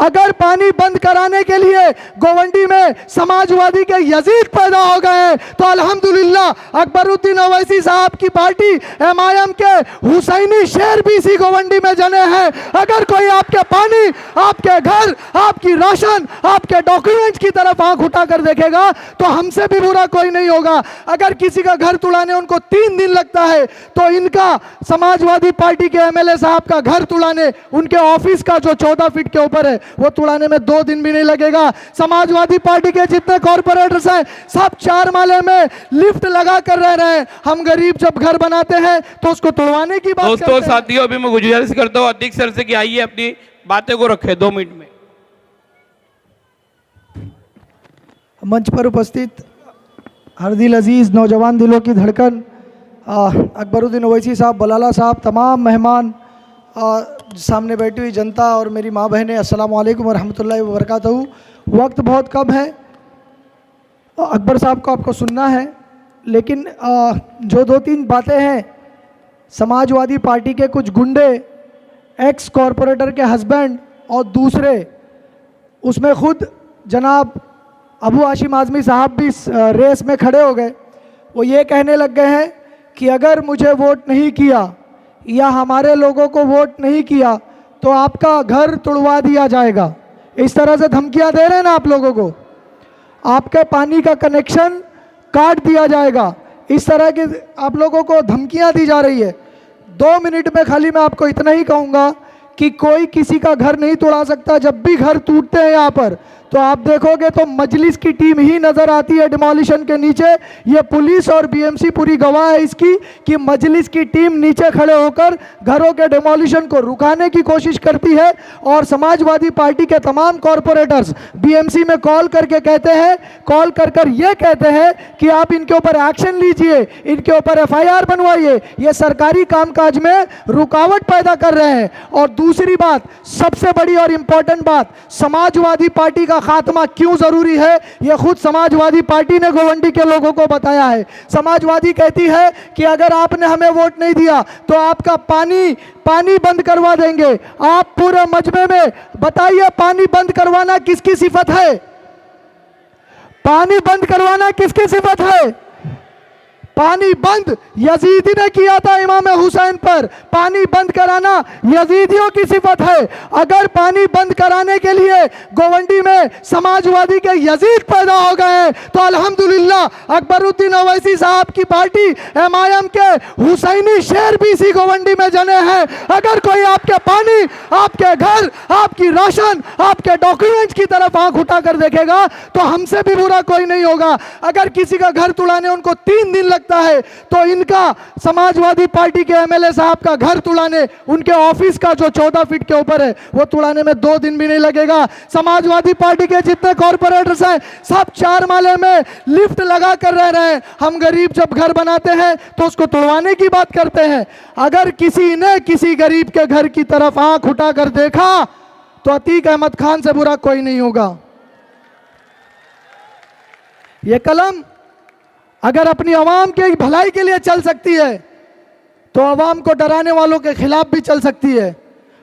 अगर पानी बंद कराने के लिए गोवंडी में समाजवादी के यजीद पैदा हो गए हैं तो अल्हम्दुलिल्लाह अकबरुद्दीन ओवैसी साहब की पार्टी एमआईएम के हुसैनी शेर भी इसी गोवंडी में जने हैं। अगर कोई आपके पानी, आपके घर, आपकी राशन, आपके डॉक्यूमेंट्स की तरफ आंख उठाकर देखेगा तो हमसे भी बुरा कोई नहीं होगा। अगर किसी का घर तुड़ाने उनको 3 दिन लगता है तो इनका समाजवादी पार्टी के एमएलए साहब का घर तुड़ाने, उनके ऑफिस का जो 14 फीट के ऊपर है वो तुड़ाने में 2 दिन भी नहीं लगेगा। समाजवादी पार्टी के जितने कॉर्पोरेटर्स हैं सब 4 माले में लिफ्ट लगा कर रह रहे हैं। हम गरीब जब घर बनाते हैं तो उसको तुड़वाने की बात दोस्तों साथियों, अभी मैं गुजारिश करता हूँ अध्यक्ष सर से कि आइए अपनी बातें को रखे 2 मिनट में। मंच पर उपस्थित हर दिल अजीज नौजवान दिलों की धड़कन अकबरुद्दीन ओवैसी साहब, बलाला साहब, तमाम मेहमान, सामने बैठी हुई जनता और मेरी माँ बहनें, अस्सलाम वालेकुम वरहमतुल्लाहि वबरकातुहू। वक्त बहुत कम है, अकबर साहब को आपको सुनना है, लेकिन जो 2-3 बातें हैं, समाजवादी पार्टी के कुछ गुंडे, एक्स कॉरपोरेटर के हस्बैंड और दूसरे, उसमें खुद जनाब अबू हाशिम आज़मी साहब भी इस रेस में खड़े हो गए। वो ये कहने लग गए हैं कि अगर मुझे वोट नहीं किया या हमारे लोगों को वोट नहीं किया तो आपका घर तुड़वा दिया जाएगा। इस तरह से धमकियां दे रहे हैं ना आप लोगों को, आपके पानी का कनेक्शन काट दिया जाएगा, इस तरह की आप लोगों को धमकियां दी जा रही है। 2 मिनट में खाली मैं आपको इतना ही कहूँगा कि कोई किसी का घर नहीं तोड़ा सकता। जब भी घर टूटते हैं यहाँ पर तो आप देखोगे तो मजलिस की टीम ही नज़र आती है डिमोलिशन के नीचे। ये पुलिस और बीएमसी पूरी गवाह है इसकी कि मजलिस की टीम नीचे खड़े होकर घरों के डिमोलिशन को रुकाने की कोशिश करती है। और समाजवादी पार्टी के तमाम कॉरपोरेटर्स बीएमसी में कॉल करके कहते हैं, कॉल कर ये कहते हैं कि आप इनके ऊपर एक्शन लीजिए, इनके ऊपर एफआईआर बनवाइए, ये सरकारी कामकाज में रुकावट पैदा कर रहे हैं। और दूसरी बात, सबसे बड़ी और इंपॉर्टेंट बात, समाजवादी पार्टी का खात्मा क्यों जरूरी है, यह खुद समाजवादी पार्टी ने गोवंडी के लोगों को बताया है। समाजवादी कहती है कि अगर आपने हमें वोट नहीं दिया तो आपका पानी बंद करवा देंगे। आप पूरे मजमे में बताइए, पानी बंद करवाना किसकी सिफत है? पानी बंद करवाना किसकी सिफत है? पानी बंद यजीदी ने किया था इमाम हुसैन पर, पानी बंद कराना यजीदियों की सिफत है। अगर पानी बंद कराने के लिए गोवंडी में समाजवादी के यजीद पैदा हो गए हैं तो अल्हम्दुलिल्लाह अकबरुद्दीन ओवैसी साहब की पार्टी एमआईएम के हुसैनी शेर भी इसी गोवंडी में जने हैं। अगर कोई आपके पानी, आपके घर, आपकी राशन, आपके डॉक्यूमेंट्स की तरफ आंख उठाकर देखेगा तो हमसे भी बुरा कोई नहीं होगा। अगर किसी का घर तुड़ाने उनको 3 दिन लगता है तो इनका समाजवादी पार्टी के एमएलए साहब का घर तुड़ाने, उनके ऑफिस का जो 14 फीट के ऊपर है वो तुड़ाने में 2 दिन भी नहीं लगेगा। समाजवादी पार्टी के जितने कॉर्पोरेटर्स हैं सब 4 माले में लिफ्ट लगा कर रह रहे हैं। हम गरीब जब घर बनाते हैं तो उसको तुड़वाने की बात करते हैं। अगर किसी ने किसी गरीब के घर की तरफ आंख उठाकर देखा तो अतीक अहमद खान से बुरा कोई नहीं होगा। ये कलम अगर अपनी आवाम के भलाई के लिए चल सकती है तो आवाम को डराने वालों के खिलाफ भी चल सकती है।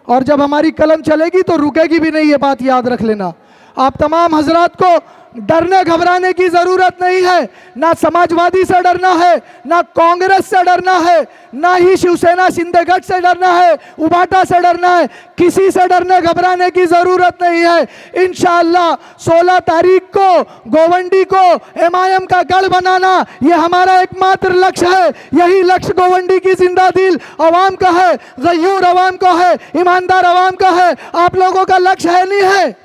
और जब हमारी कलम चलेगी तो रुकेगी भी नहीं, ये बात याद रख लेना। आप तमाम हजरात को डरने घबराने की जरूरत नहीं है। ना समाजवादी से डरना है, ना कांग्रेस से डरना है, ना ही शिवसेना शिंदे गठ से डरना है, उबाटा से डरना है। किसी से डरने घबराने की जरूरत नहीं है। इंशाअल्लाह 16 तारीख को गोवंडी को एमआईएम का गढ़ बनाना ये हमारा एकमात्र लक्ष्य है। यही लक्ष्य गोवंडी की जिंदा दिल आवाम का है, गयूर आवाम का है, ईमानदार आवाम का है। आप लोगों का लक्ष्य है नहीं है?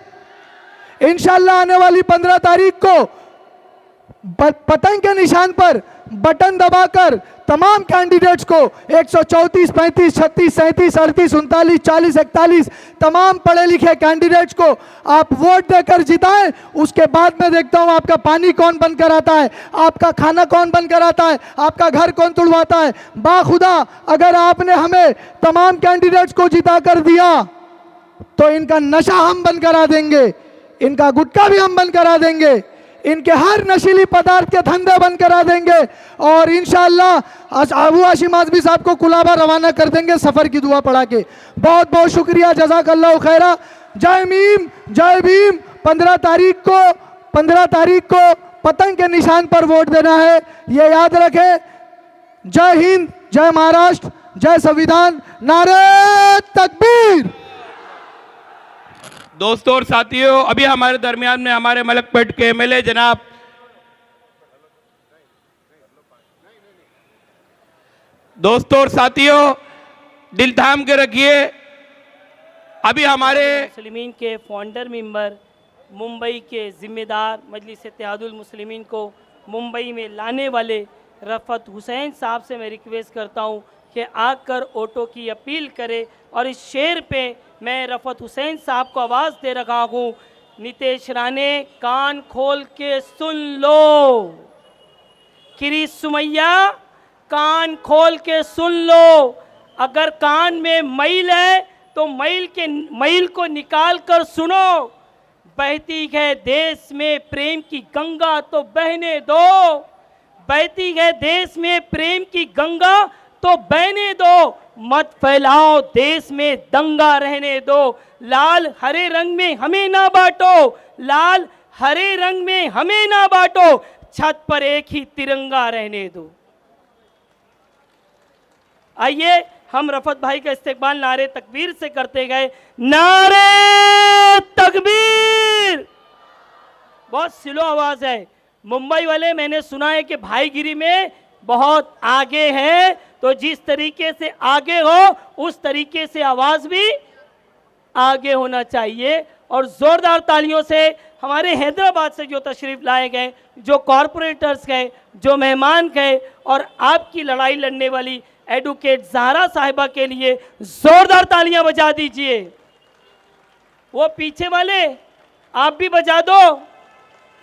इंशाअल्लाह आने वाली 15 तारीख को पतंग के निशान पर बटन दबाकर तमाम कैंडिडेट्स को 134, 35, 36, 37, 38, 39, 40, 41 तमाम पढ़े लिखे कैंडिडेट्स को आप वोट देकर जिताएं। उसके बाद में देखता हूं आपका पानी कौन बंद कराता है, आपका खाना कौन बंद कराता है, आपका घर कौन तुड़वाता है। बाखुदा अगर आपने हमें तमाम कैंडिडेट्स को जिता कर दिया तो इनका नशा हम बंद करा देंगे, इनका गुटखा भी हम बंद करा देंगे, इनके हर नशीली पदार्थ के धंधे बंद करा देंगे और इंशाअल्लाह अबू हाशिम आज़मी साहब को कुलाबा रवाना कर देंगे सफ़र की दुआ पढ़ा के। बहुत बहुत शुक्रिया, जज़ाकल्लाहु खैरा। जय मीम जय भीम। 15 तारीख को पतंग के निशान पर वोट देना है, ये याद रखें। जय हिंद, जय महाराष्ट्र, जय संविधान, नारे तकबीर। दोस्तों और साथियों, अभी हमारे दरमियान में हमारे मलकपेट के एमएलए जनाब दोस्तों और साथियों दिल थाम के रखिए। अभी हमारे मुस्लिमीन के फाउंडर मेंबर, मुंबई के जिम्मेदार, मजलिस इत्तेहादुल मुस्लिमीन को मुंबई में लाने वाले रफ़त हुसैन साहब से मैं रिक्वेस्ट करता हूं कि आकर ऑटो की अपील करें। और इस शेर पे मैं रफ़त हुसैन साहब को आवाज़ दे रहा हूं, नितेश राणे कान खोल के सुन लो, किरी सुमैया कान खोल के सुन लो। अगर कान में मैल है तो मैल को निकाल कर सुनो। बहती है देश में प्रेम की गंगा तो बहने दो, बहती है देश में प्रेम की गंगा तो बहने दो। मत फैलाओ देश में दंगा रहने दो। लाल हरे रंग में हमें ना बांटो, लाल हरे रंग में हमें ना बांटो। छत पर एक ही तिरंगा रहने दो। आइए हम रफ़त भाई का इस्तेकबाल नारे तकबीर से करते गए। नारे तकबीर। बहुत स्लो आवाज है। मुंबई वाले मैंने सुना है कि भाईगिरी में बहुत आगे हैं, तो जिस तरीके से आगे हो उस तरीके से आवाज भी आगे होना चाहिए। और जोरदार तालियों से हमारे हैदराबाद से जो तशरीफ लाए गए, जो कॉरपोरेटर्स गए, जो मेहमान गए, और आपकी लड़ाई लड़ने वाली एडवोकेट ज़हरा साहिबा के लिए जोरदार तालियां बजा दीजिए। वो पीछे वाले आप भी बजा दो।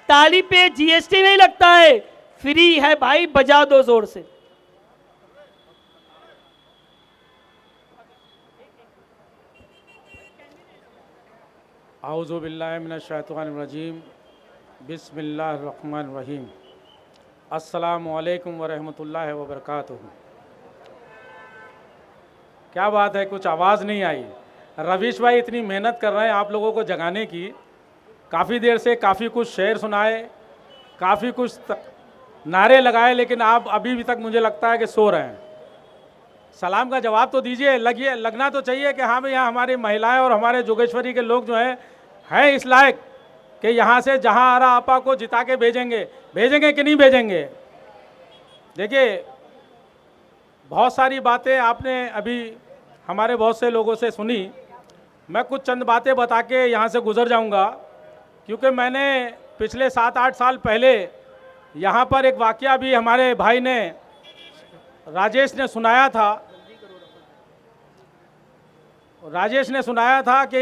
ताली पे जीएसटी नहीं लगता है, फ्री है भाई, बजा दो जोर से। आऊज़ु बिल्लाहि मिनश शैतानिर रजीम, बिस्मिल्लाहिर रहमानिर रहीम। अस्सलामु अलैकुम व रहमतुल्लाहि व बरकातुहू। क्या बात है, कुछ आवाज़ नहीं आई। रवीश भाई इतनी मेहनत कर रहे हैं आप लोगों को जगाने की, काफ़ी देर से काफ़ी कुछ शेर सुनाए, काफ़ी कुछ नारे लगाए, लेकिन आप अभी भी तक मुझे लगता है कि सो रहे हैं। सलाम का जवाब तो दीजिए, लगना तो चाहिए कि हाँ भाई यहाँ हमारी महिलाएं और हमारे जोगेश्वरी के लोग जो हैं इस लायक कि यहाँ से जहाँ आरा आपा को जिता के भेजेंगे कि नहीं भेजेंगे। देखिए बहुत सारी बातें आपने अभी हमारे बहुत से लोगों से सुनी। मैं कुछ चंद बातें बता के यहाँ से गुजर जाऊँगा, क्योंकि मैंने पिछले 7-8 साल पहले यहाँ पर एक वाकया भी हमारे भाई ने, राजेश ने सुनाया था कि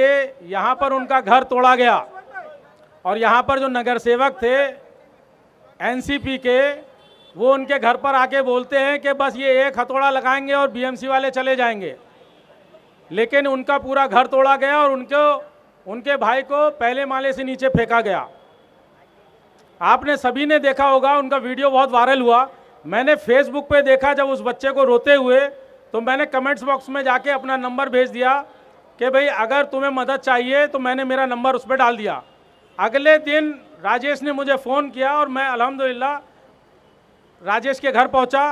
यहाँ पर उनका घर तोड़ा गया, और यहाँ पर जो नगर सेवक थे एनसीपी के, वो उनके घर पर आके बोलते हैं कि बस ये एक हथौड़ा लगाएंगे और बीएमसी वाले चले जाएंगे। लेकिन उनका पूरा घर तोड़ा गया और उनके भाई को पहले माले से नीचे फेंका गया। आपने सभी ने देखा होगा, उनका वीडियो बहुत वायरल हुआ। मैंने फेसबुक पे देखा जब उस बच्चे को रोते हुए, तो मैंने कमेंट्स बॉक्स में जाके अपना नंबर भेज दिया कि भाई अगर तुम्हें मदद चाहिए, तो मैंने मेरा नंबर उस पर डाल दिया। अगले दिन राजेश ने मुझे फ़ोन किया और मैं अल्हम्दुलिल्लाह राजेश के घर पहुंचा,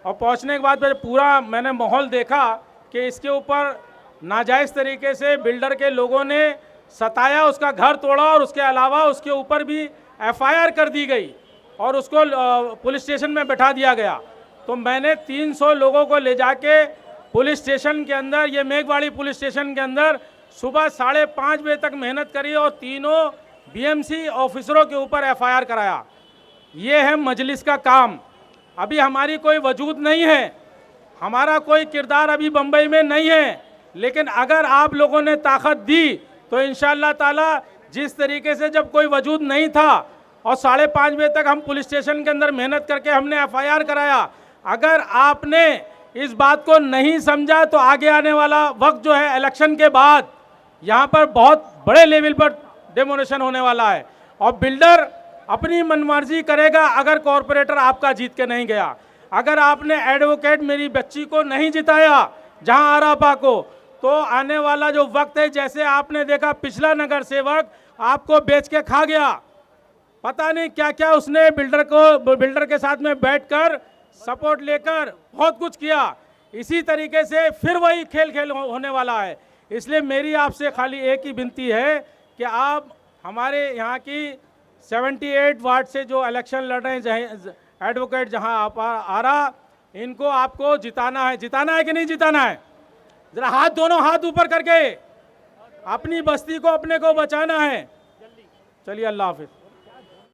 और पहुंचने के बाद पूरा मैंने माहौल देखा कि इसके ऊपर नाजायज़ तरीके से बिल्डर के लोगों ने सताया, उसका घर तोड़ा, और उसके अलावा उसके ऊपर भी एफआईआर कर दी गई और उसको पुलिस स्टेशन में बैठा दिया गया। तो मैंने 300 लोगों को ले जाके पुलिस स्टेशन के अंदर, ये मेघवाड़ी पुलिस स्टेशन के अंदर सुबह 5:30 बजे तक मेहनत करी और तीनों बीएमसी ऑफिसरों के ऊपर एफआईआर कराया। ये है मजलिस का काम। अभी हमारी कोई वजूद नहीं है, हमारा कोई किरदार अभी बम्बई में नहीं है, लेकिन अगर आप लोगों ने ताकत दी तो इंशाअल्लाह ताला, जिस तरीके से जब कोई वजूद नहीं था और 5:30 बजे तक हम पुलिस स्टेशन के अंदर मेहनत करके हमने एफआईआर कराया, अगर आपने इस बात को नहीं समझा तो आगे आने वाला वक्त जो है इलेक्शन के बाद, यहाँ पर बहुत बड़े लेवल पर डेमोनेशन होने वाला है और बिल्डर अपनी मनमर्जी करेगा अगर कॉरपोरेटर आपका जीत के नहीं गया। अगर आपने एडवोकेट मेरी बच्ची को नहीं जिताया जहां आरापा को, तो आने वाला जो वक्त है, जैसे आपने देखा पिछला नगर सेवक आपको बेच के खा गया, पता नहीं क्या क्या उसने बिल्डर के साथ में बैठकर सपोर्ट लेकर बहुत कुछ किया। इसी तरीके से फिर वही खेल होने वाला है। इसलिए मेरी आपसे खाली एक ही विनती है कि आप हमारे यहाँ की 78 वार्ड से जो इलेक्शन लड़ रहे हैं, एडवोकेट जहाँ आप आ रहा, इनको आपको जिताना है कि नहीं जिताना है? जरा हाथ, दोनों हाथ ऊपर करके अपनी बस्ती को, अपने को बचाना है। चलिए, अल्लाह हाफिज।